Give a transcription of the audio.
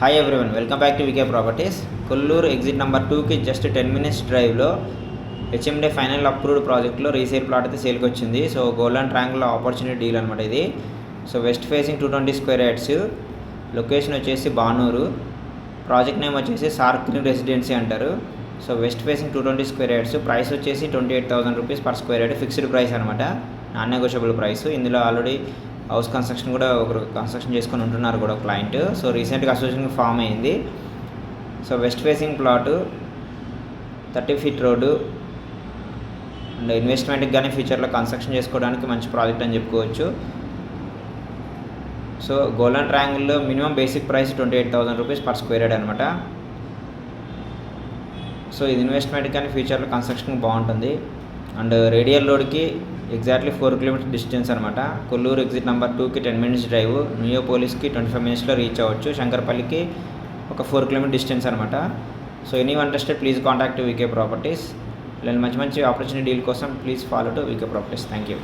Hi everyone, welcome back to VK Properties. Kollur exit number 2కి just 10 minutes డ్రైవ్లో HMDA final approved ప్రాజెక్ట్లో resale plot అయితే సేల్కి వచ్చింది. So golden triangle opportunity deal అనమాట ఇది. So west facing 220 square yards, location వచ్చేసి బానూరు, ప్రాజెక్ట్ నేమ్ వచ్చేసి సార్క్ గ్రీన్ రెసిడెన్సీ అంటారు. So west facing 220 square yards, price వచ్చేసి 28,000 rupees per square yard, fixed price అనమాట, నాన్ నెగోషియబుల్ ప్రైస్. ఇందులో already house construction కూడా ఒకరు కన్స్ట్రక్షన్ చేసుకొని ఉంటున్నారు కూడా క్లయింట్. సో రీసెంట్గా అసోసియేషన్ ఫామ్ అయింది. So west facing plot, 30 feet road and ఇన్వెస్ట్మెంట్కి కానీ ఫ్యూచర్లో కన్స్ట్రక్షన్ చేసుకోవడానికి మంచి ప్రాజెక్ట్ అని చెప్పుకోవచ్చు. సో గోల్డెన్ ట్రయాంగిల్లో minimum basic price 28,000 rupees per square yard అనమాట. సో ఇది ఇన్వెస్ట్మెంట్కి కానీ ఫ్యూచర్లో కన్స్ట్రక్షన్ బాగుంటుంది. అండ్ రేడియల్ రోడ్కి ఎగ్జాక్ట్లీ 4 kilometers డిస్టెన్స్ అనమాట. కొల్లూరు ఎగ్జిట్ నెంబర్ 2కి 10 minutes డ్రైవ్, నియోపోలిస్కి 25 minutesలో రీచ్ అవ్వచ్చు, శంకర్పల్లికి ఒక 4 kilometers డిస్టెన్స్ అనమాట. So any interested please contact VK Properties. ఇలా మంచి మంచి ఆపర్చునిటీ డీల్ కోసం please follow to VK Properties. Thank you.